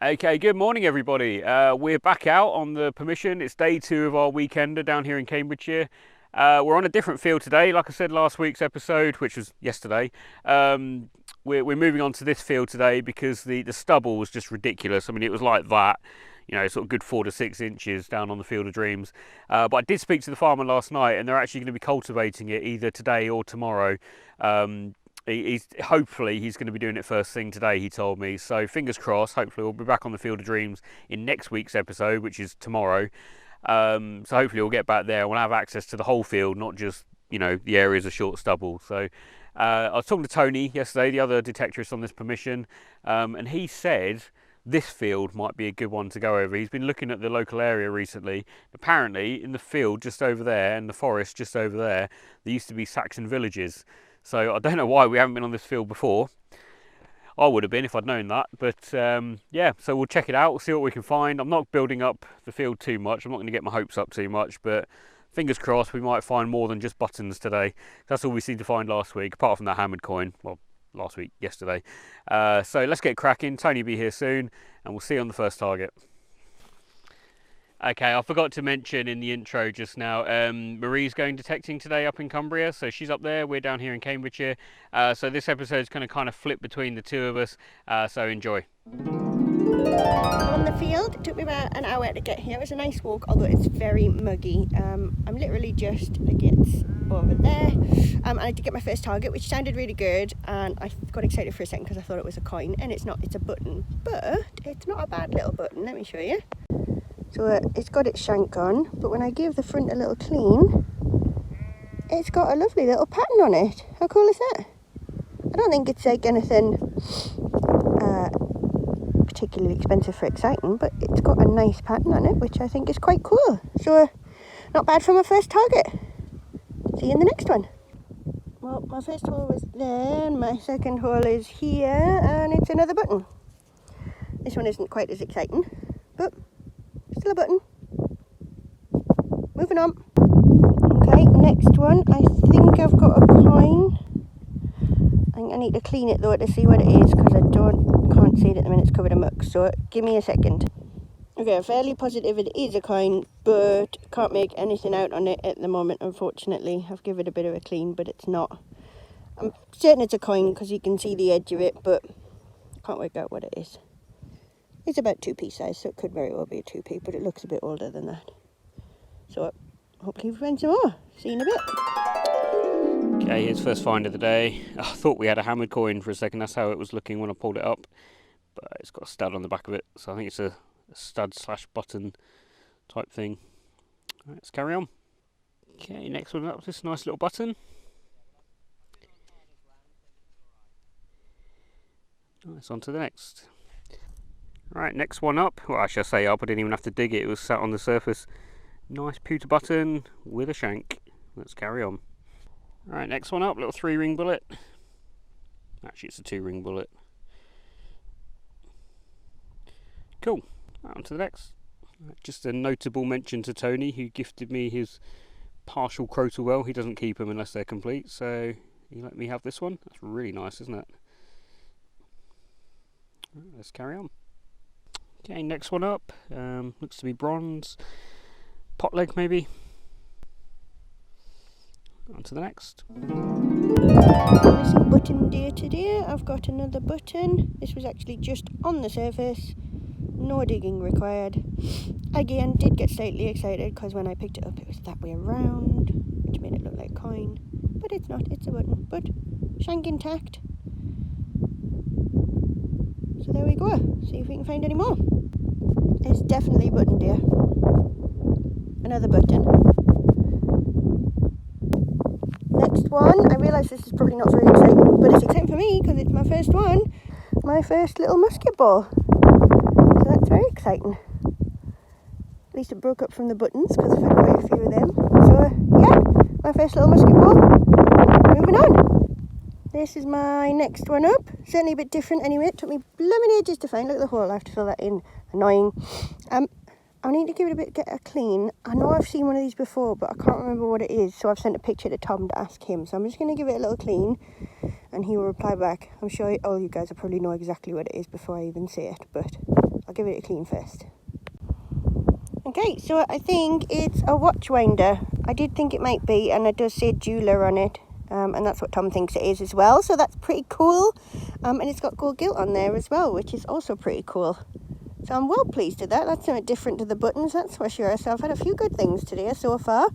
Okay, good morning everybody. We're back out on the permission. It's day 2 of our weekender down here in Cambridgeshire. We're on a different field today. Like I said last week's episode, which was yesterday, we're moving on to this field today because the stubble was just ridiculous. I mean, it was like that, you know, sort of good 4 to 6 inches down on the Field of Dreams. But I did speak to the farmer last night and they're actually going to be cultivating it either today or tomorrow. Hopefully he's going to be doing it first thing today, he told me. So fingers crossed, hopefully we'll be back on the Field of Dreams in next week's episode, which is tomorrow. So hopefully we'll get back there and we'll have access to the whole field, not just, you know, the areas of short stubble. So I was talking to Tony yesterday, the other detectorist on this permission, and he said this field might be a good one to go over. He's been looking at the local area recently. Apparently in the field just over there and the forest just over there used to be Saxon villages. So I don't know why we haven't been on this field before. I would have been if I'd known that, but yeah, so we'll check it out, we'll see what we can find. I'm not building up the field too much, I'm not going to get my hopes up too much, but fingers crossed we might find more than just buttons today. That's all we seemed to find last week, apart from that hammered coin. Well, last week, yesterday. So let's get cracking. Tony will be here soon, and we'll see you on the first target. Okay, I forgot to mention in the intro just now, Marie's going detecting today up in Cumbria, so she's up there, we're down here in Cambridgeshire. So this episode's going to kind of flip between the two of us, so enjoy. On the field, it took me about an hour to get here. It was a nice walk, although it's very muggy. I'm literally just, I think it's over there. I did get my first target, which sounded really good, and I got excited for a second because I thought it was a coin, and it's not, it's a button, but it's not a bad little button, let me show you. So it's got its shank on, but when I give the front a little clean, it's got a lovely little pattern on it. How cool is that? I don't think it's like anything particularly expensive for exciting, but it's got a nice pattern on it, which I think is quite cool. So not bad for my first target. See you in the next one. Well, my first hole was there, and my second hole is here, and it's another button. This one isn't quite as exciting, but still a button. Moving on. Okay, next one. I think I've got a coin. I think I need to clean it though to see what it is, because I can't see it at the minute, it's covered in muck, so give me a second. Okay, I'm fairly positive it is a coin, but can't make anything out on it at the moment, unfortunately. I've given it a bit of a clean, but it's not. I'm certain it's a coin because you can see the edge of it, but I can't work out what it is. It's about 2p size, so it could very well be a 2p, but it looks a bit older than that. So hopefully we find some more. See you in a bit. Okay, here's first find of the day. I thought we had a hammered coin for a second, that's how it was looking when I pulled it up. But it's got a stud on the back of it, so I think it's a stud slash button type thing. Right, let's carry on. Okay, next one up, this nice little button. Nice, on to the next. Right, next one up. Well, I shall say up, I didn't even have to dig it, it was sat on the surface. Nice pewter button with a shank. Let's carry on. Right, next one up, little 3-ring bullet. Actually, it's a 2-ring bullet. Cool, on to the next. Just a notable mention to Tony, who gifted me his partial crotal well. He doesn't keep them unless they're complete, so he let me have this one. That's really nice, isn't it? Right, let's carry on. Okay, next one up, looks to be bronze, pot leg maybe. On to the next. Missing button deer today. I've got another button. This was actually just on the surface, no digging required. Again, did get slightly excited because when I picked it up it was that way around, which made it look like coin, but it's not, it's a button, but shank intact. So there we go, see if we can find any more. It's definitely a button deer. Another button. Next one, I realise this is probably not very exciting, but it's exciting for me because it's my first one. My first little musket ball. So that's very exciting. At least it broke up from the buttons because I've had quite a few of them. So yeah, my first little musket ball. Moving on. This is my next one up. Certainly a bit different anyway. It took me blooming ages to find. Look at the hole, I have to fill that in. Annoying. I need to give it get a clean. I know I've seen one of these before, but I can't remember what it is, so I've sent a picture to Tom to ask him. So I'm just going to give it a little clean. and he will reply back. I'm sure all you guys will probably know exactly what it is before I even say it, but I'll give it a clean first. Okay, so I think it's a watch winder. I did think it might be, and it does say jeweler on it, and that's what Tom thinks it is as well, so that's pretty cool. And it's got gold gilt on there as well, which is also pretty cool. So I'm well pleased with that. That's something different to the buttons, that's for sure. So I've had a few good things today so far.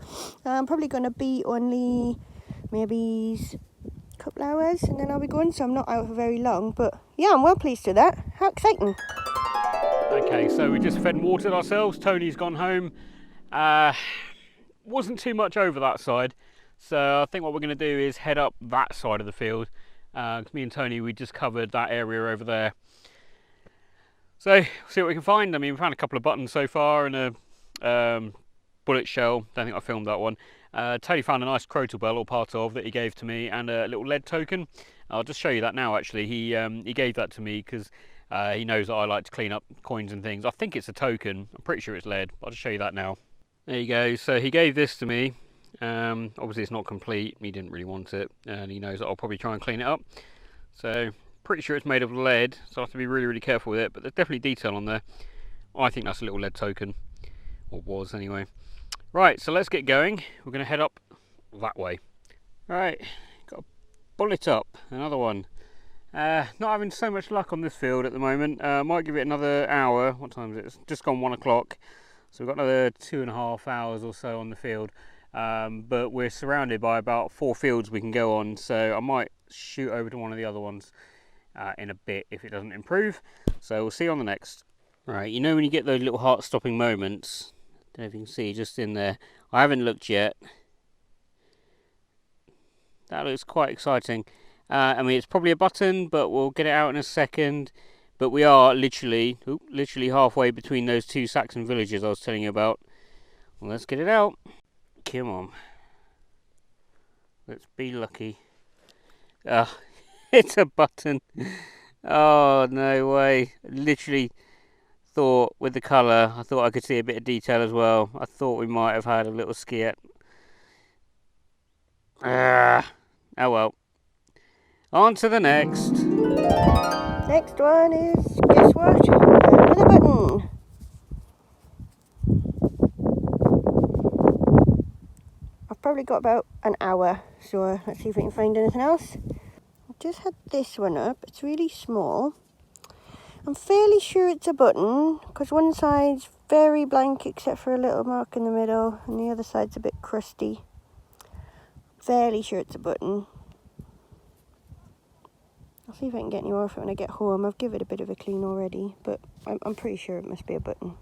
I'm probably going to be only maybe a couple hours and then I'll be going, so I'm not out for very long. But yeah, I'm well pleased with that. How exciting. Okay, so we just fed and watered ourselves. Tony's gone home. Wasn't too much over that side. So I think what we're going to do is head up that side of the field. Me and Tony, we just covered that area over there. So, see what we can find. I mean, we found a couple of buttons so far and a bullet shell. Don't think I filmed that one. Tony found a nice crotal bell, or part of, that he gave to me, and a little lead token. I'll just show you that now, actually. He gave that to me because he knows that I like to clean up coins and things. I think it's a token. I'm pretty sure it's lead. I'll just show you that now. There you go. So he gave this to me. Obviously, it's not complete. He didn't really want it, and he knows that I'll probably try and clean it up. So, pretty sure it's made of lead, so I have to be really careful with it, but there's definitely detail on there. I think that's a little lead token, or was anyway. Right, so let's get going. We're going to head up that way. Right, got a bullet up, another one. Not having so much luck on this field at the moment. Might give it another hour. What time is it? It's just gone 1 o'clock, so we've got another 2.5 hours or so on the field. But we're surrounded by about 4 fields we can go on, so I might shoot over to one of the other ones in a bit if it doesn't improve. So we'll see you on the next. Right, you know when you get those little heart stopping moments, don't know if you can see just in there. I haven't looked yet. That looks quite exciting. I mean, it's probably a button, but we'll get it out in a second. But we are literally halfway between those 2 Saxon villages I was telling you about. Well, let's get it out. Come on. Let's be lucky. It's a button. Oh, no way. Literally thought with the colour, I thought I could see a bit of detail as well. I thought we might have had a little skiat. Oh well. On to the next. Next one is, guess what? Another button. I've probably got about an hour, so let's see if we can find anything else. I've just had this one up. It's really small. I'm fairly sure it's a button because one side's very blank except for a little mark in the middle and the other side's a bit crusty. Fairly sure it's a button. I'll see if I can get any more of it when I get home. I've given it a bit of a clean already, but I'm pretty sure it must be a button.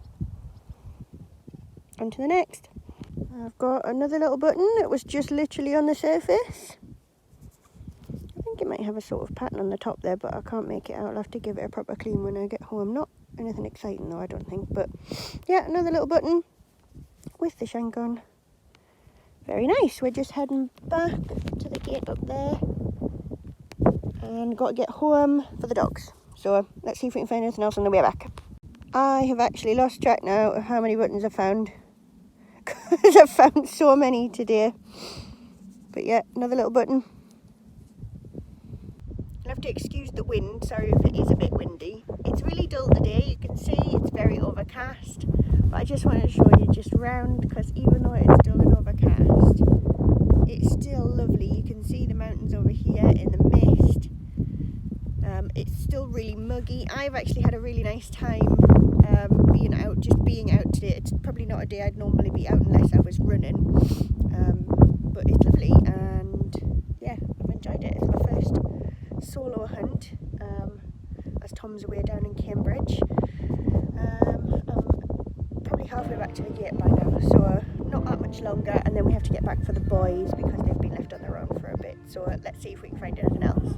On to the next. I've got another little button that was just literally on the surface. I think it might have a sort of pattern on the top there, but I can't make it out. I'll have to give it a proper clean when I get home. Not anything exciting though, I don't think, but yeah, another little button with the shank on. Very nice. We're just heading back to the gate up there and got to get home for the dogs. So let's see if we can find anything else on the way back. I have actually lost track now of how many buttons I've found. Because I've found so many today. But yeah, another little button. You'll have to excuse the wind, sorry if it is a bit windy. It's really dull today, you can see it's very overcast. But I just wanted to show you just round, because even though it's dull and overcast, it's still lovely. You can see the mountains over here in the mist. It's still really muggy. I've actually had a really nice time being out today. It's probably not a day I'd normally be out unless I was running, but it's lovely and yeah, I've enjoyed it. It's my first solo hunt as Tom's away down in Cambridge. I'm probably halfway back to the gate by now, so not that much longer, and then we have to get back for the boys because they've been left on their own for a bit. So let's see if we can find anything else.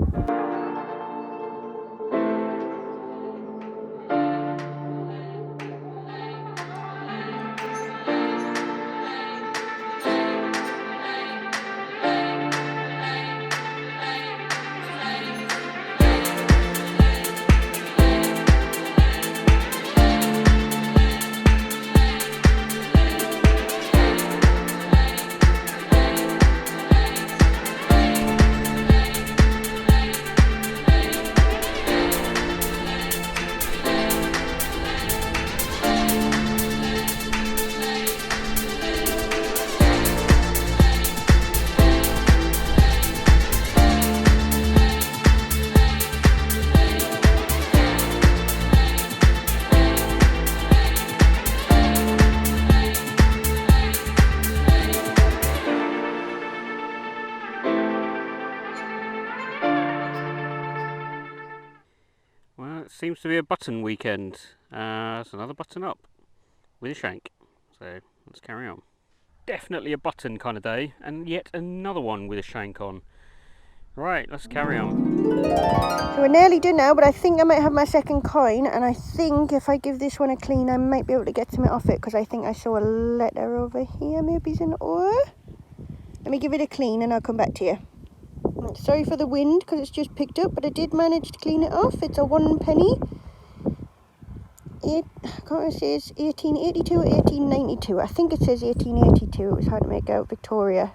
seems to be a button weekend. That's another button up with a shank. So let's carry on. Definitely a button kind of day, and yet another one with a shank on. Right, let's carry on. So we're nearly done now, but I think I might have my second coin, and I think if I give this one a clean, I might be able to get something off it, because I think I saw a letter over here. Maybe it's an oar. Let me give it a clean and I'll come back to you. Sorry for the wind, because it's just picked up, but I did manage to clean it off. It's a 1 penny. I can't remember if it says 1882 or 1892. I think it says 1882. It was hard to make out. Victoria.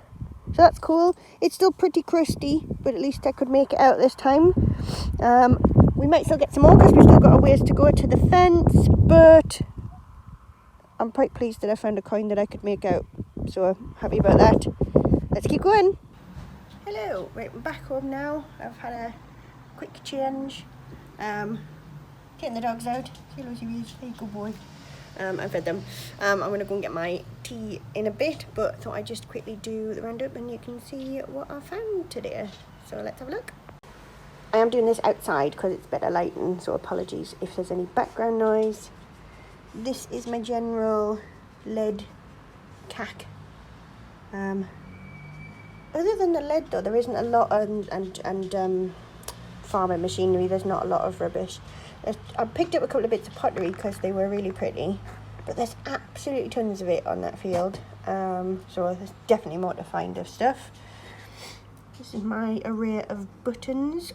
So that's cool. It's still pretty crusty, but at least I could make it out this time. We might still get some more because we've still got a ways to go to the fence, but I'm quite pleased that I found a coin that I could make out. So I'm happy about that. Let's keep going. Hello, right, I'm back home now. I've had a quick change. Getting the dogs out. Hello, Louise. Hey, good boy. I've fed them. I'm going to go and get my tea in a bit, but I thought I'd just quickly do the roundup and you can see what I found today. So let's have a look. I am doing this outside because it's better lighting, so apologies if there's any background noise. This is my general lead cack. Other than the lead though, there isn't a lot, and farming machinery, there's not a lot of rubbish. I picked up a couple of bits of pottery because they were really pretty, but there's absolutely tons of it on that field. So there's definitely more to find of stuff. This is my array of buttons,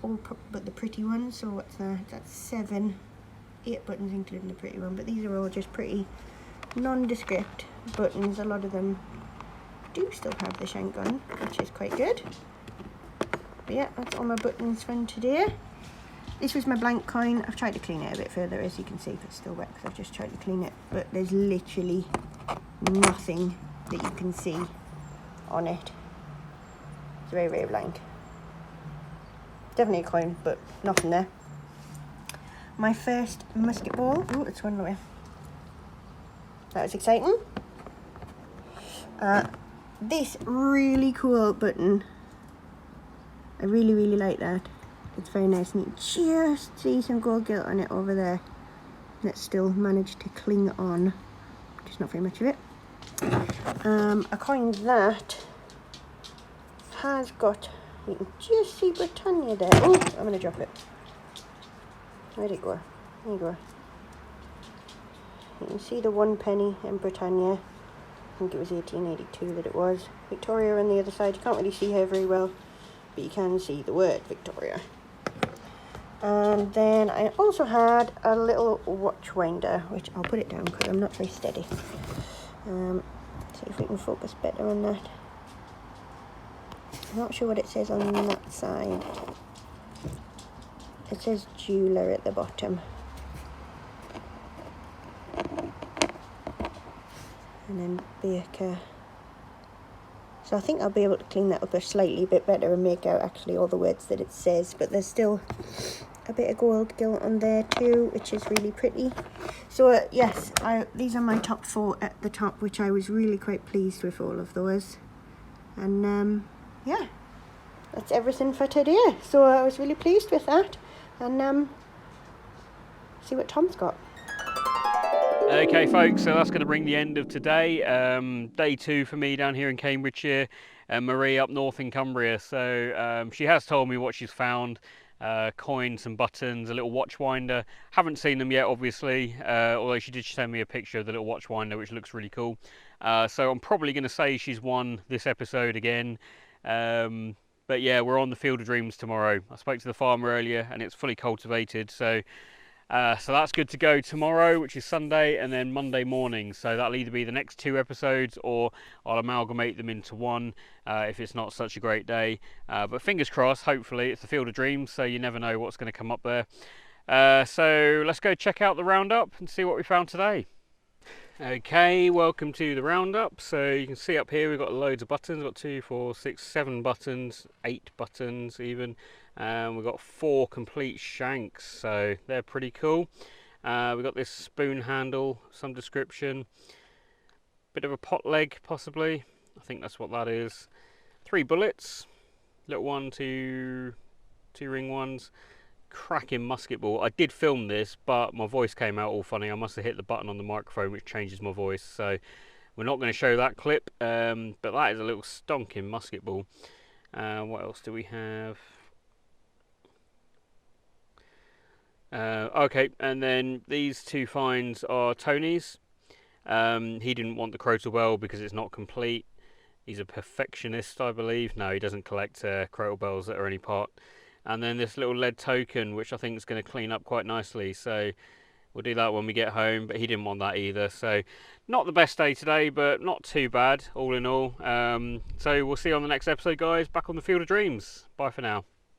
but the pretty ones. So what's that? That's 8 buttons including the pretty one, but these are all just pretty nondescript buttons. A lot of them do still have the shank on, which is quite good. But yeah, that's all my buttons from today. This was my blank coin. I've tried to clean it a bit further, as you can see, if it's still wet, because I've just tried to clean it. But there's literally nothing that you can see on it. It's very, very blank. Definitely a coin, but nothing there. My first musket ball. Oh, it's run away. That was exciting. This really cool button. I really, really like that. It's very nice, and you just see some gold gilt on it over there. And it's still managed to cling on. Just not very much of it. A coin that has got, you can just see Britannia there. Oh, I'm going to drop it. Where'd it go? There you go. You can see the 1 penny in Britannia. I think it was 1882 that it was. Victoria on the other side. You can't really see her very well, but you can see the word Victoria. And then I also had a little watch winder, which I'll put it down because I'm not very steady. See if we can focus better on that. I'm not sure what it says on that side. It says jeweler at the bottom. And then Baker. So I think I'll be able to clean that up a slightly bit better and make out actually all the words that it says. But there's still a bit of gold gilt on there too, which is really pretty. So yes, these are my top 4 at the top, which I was really quite pleased with all of those. And yeah, that's everything for today. So I was really pleased with that. And see what Tom's got. Okay folks, so that's going to bring the end of today. Day 2 for me down here in Cambridgeshire, and Marie up north in Cumbria. So she has told me what she's found. Coins, some buttons, a little watch winder. Haven't seen them yet obviously, although she did send me a picture of the little watch winder, which looks really cool. So I'm probably going to say she's won this episode again. But yeah, we're on the Field of Dreams tomorrow. I spoke to the farmer earlier and it's fully cultivated, so that's good to go tomorrow, which is Sunday, and then Monday morning. So that'll either be the next 2 episodes or I'll amalgamate them into one if it's not such a great day. But fingers crossed, hopefully it's the Field of Dreams, so you never know what's going to come up there. So let's go check out the roundup and see what we found today. Okay, welcome to the roundup. So you can see up here we've got loads of buttons. We've got 2, 4, 6, 7 buttons, 8 buttons even. We've got 4 complete shanks, so they're pretty cool. We've got this spoon handle, some description, bit of a pot leg possibly, I think that's what that is. 3 bullets, little 1, 2 ring ones, cracking musket ball. I did film this, but my voice came out all funny. I must have hit the button on the microphone which changes my voice, so we're not going to show that clip. But that is a little stonking musket ball. What else do we have? Okay, and then these two finds are Tony's. He didn't want the crotal bell because it's not complete. He's a perfectionist, I believe. No, he doesn't collect crotal bells that are any part. And then this little lead token, which I think is going to clean up quite nicely. So we'll do that when we get home, but he didn't want that either. So not the best day today, but not too bad all in all. So we'll see you on the next episode, guys. Back on the Field of Dreams. Bye for now.